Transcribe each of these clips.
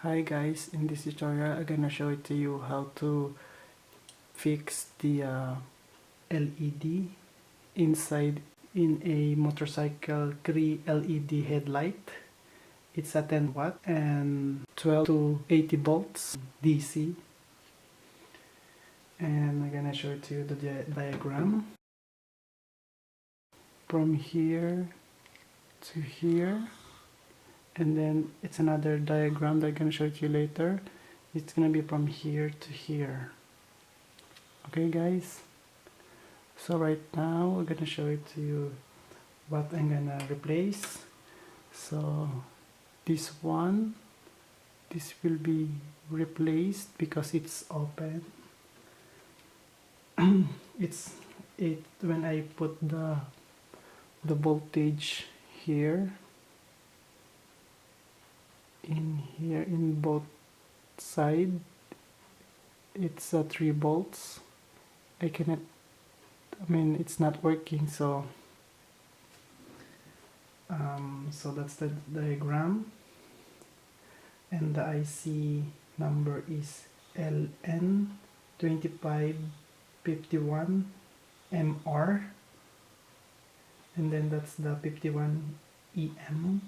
Hi guys, in this tutorial I'm gonna show it to you how to fix the LED inside in a motorcycle Cree LED headlight. It's a 10 watt and 12 to 80 volts DC, and I'm gonna show it to you the diagram from here to here, and then it's another diagram that I'm gonna show it to you later. It's gonna be from here to here. Okay guys, so right now we're gonna show it to you what I'm gonna replace. So this will be replaced because it's open. When I put the voltage here in both side, it's 3 volts. It's not working, so that's the diagram, and the IC number is LN2551MR, and then that's the 51EM.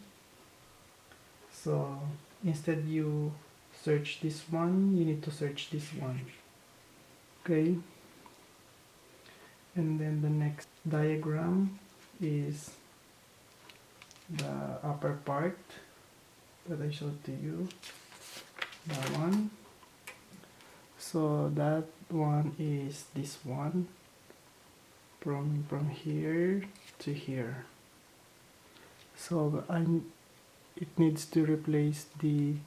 So instead you search this one, you need to search this one. Okay, and then the next diagram is the upper part that I showed to you, that one. So that one is this one, from here to here. So it needs to replace the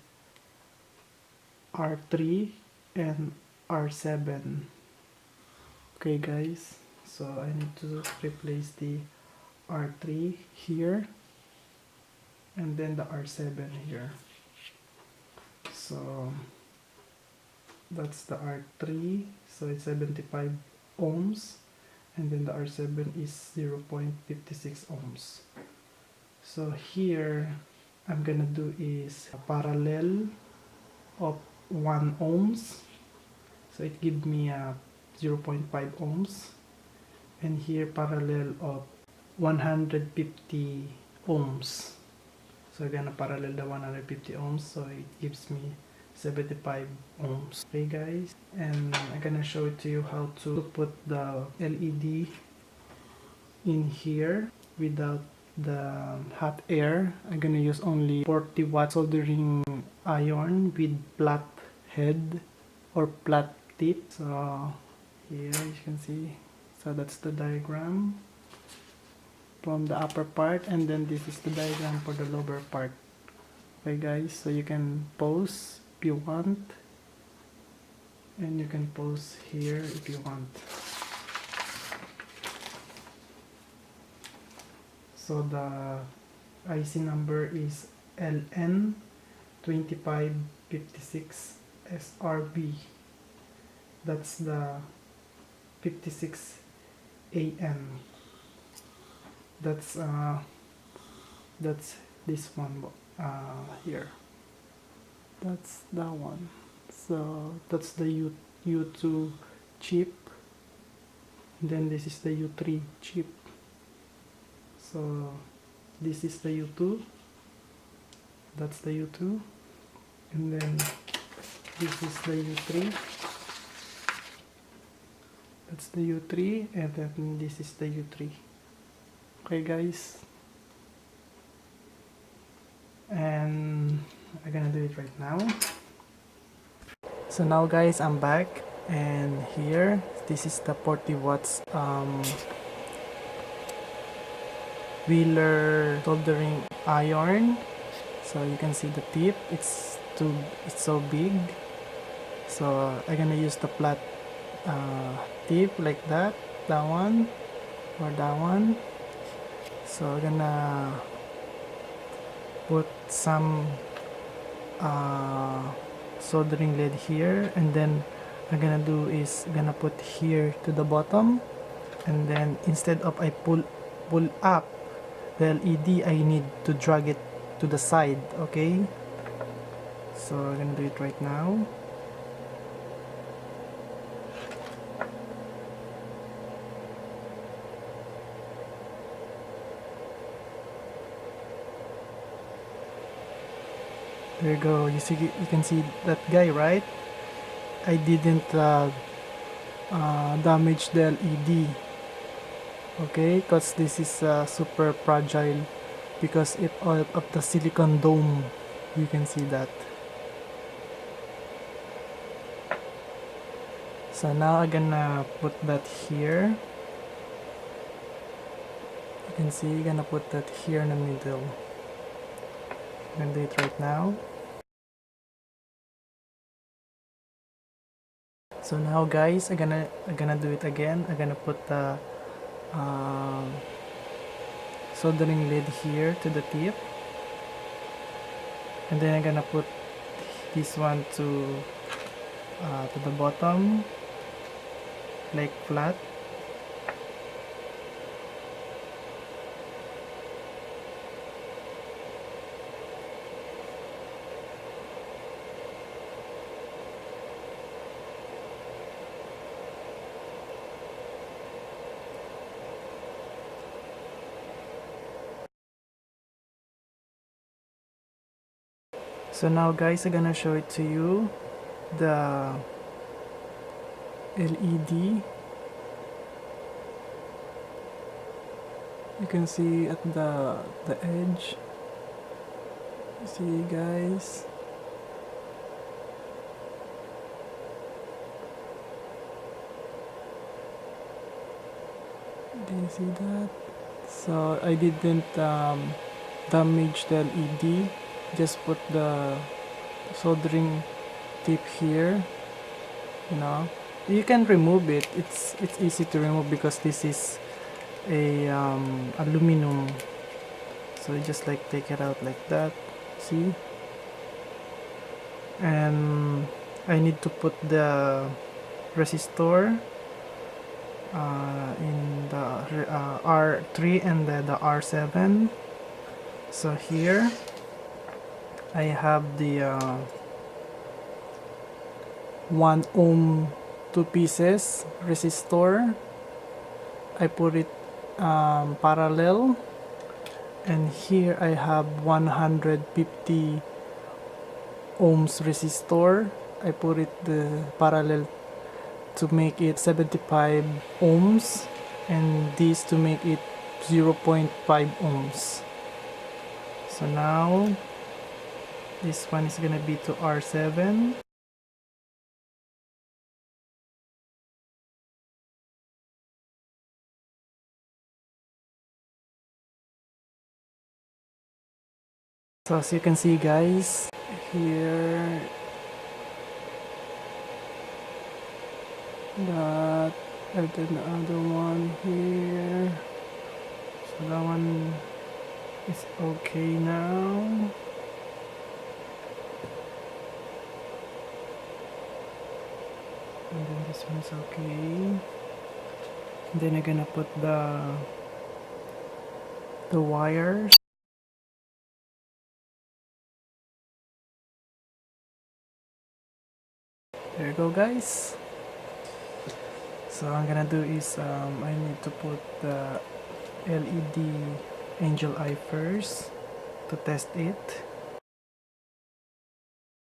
R3 and R7. Okay guys, so I need to replace the R3 here and then the R7 here. So that's the R3, so it's 75 ohms, and then the R7 is 0.56 ohms. So here I'm gonna do is a parallel of 1 ohms, so it gives me a 0.5 ohms, and here parallel of 150 ohms. So I'm gonna parallel the 150 ohms, so it gives me 75 ohms. Okay guys, and I'm gonna show it to you how to put the LED in here without the hot air. I'm gonna use only 40 watt soldering iron with flat head or flat tip. So here you can see, so that's the diagram from the upper part, and then this is the diagram for the lower part. Okay guys, so you can pause if you want, and you can pause here if you want. So the IC number is LN2556SRB. That's the 56 AM. That's this one here. That's that one. So that's the U2 chip. Then this is the U3 chip. So this is the U2. That's the U2. And then this is the U3. That's the U3, and then this is the U3. Okay guys, and I'm gonna do it right now. So now guys, I'm back, and here this is the 40 watts Wheeler soldering iron. So you can see the tip, it's so big. So I'm gonna use the flat tip like that one or that one. So I'm gonna put some soldering lead here, and then I'm gonna do is gonna put here to the bottom, and then instead of I pull up the LED, I need to drag it to the side. Okay, So I'm gonna do it right now. There you go. You see, you can see that guy, right? I didn't damage the LED. Okay, because this is super fragile because of the silicon dome. You can see that. So now I'm gonna put that here. You can see I'm gonna put that here in the middle. I'm gonna do it right now. So now guys, I'm gonna do it again. I'm gonna put the soldering lead here to the tip, and then I'm gonna put this one to the bottom, like flat. So now guys, I'm gonna show it to you, the LED. You can see at the edge. See guys. Do you see that? So I didn't damage the LED. Just put the soldering tip here. You know, you can remove it. It's easy to remove because this is a aluminum. So you just like take it out like that. See? And I need to put the resistor in the R3 and the R7. So here I have the 1 ohm 2 pieces resistor. I put it parallel, and here I have 150 ohms resistor. I put it parallel to make it 75 ohms, and this to make it 0.5 ohms. So now this one is gonna be to R7. So as you can see guys, here that, and then the other one here. So that one is okay now. And then this one's okay. And then I'm gonna put the wires. There you go guys. So what I'm gonna do is I need to put the LED angel eye first to test it.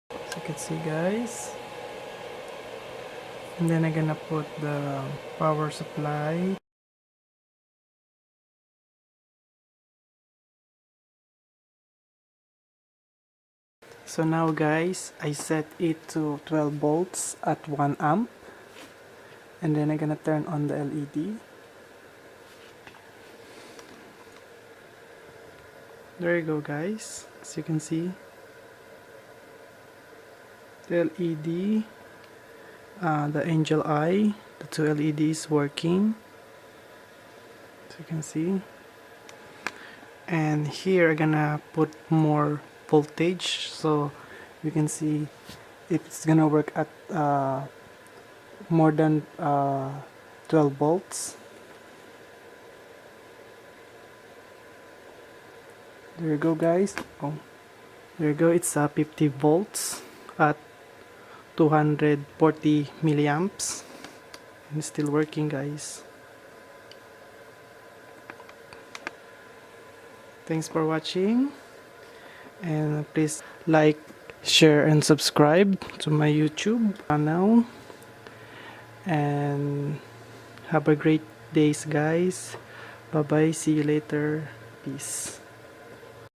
So you can see guys. And then I'm gonna put the power supply. So now guys, I set it to 12 volts at 1 amp. And then I'm gonna turn on the LED. There you go guys, as you can see, the LED, the angel eye, the two LEDs working, as you can see. And here I'm gonna put more voltage so you can see if it's gonna work at more than 12 volts. There you go guys. Oh, there you go, it's 50 volts. at 240 milliamps. And it's still working, guys. Thanks for watching, and please like, share, and subscribe to my YouTube channel. And have a great days, guys. Bye bye, see you later, peace.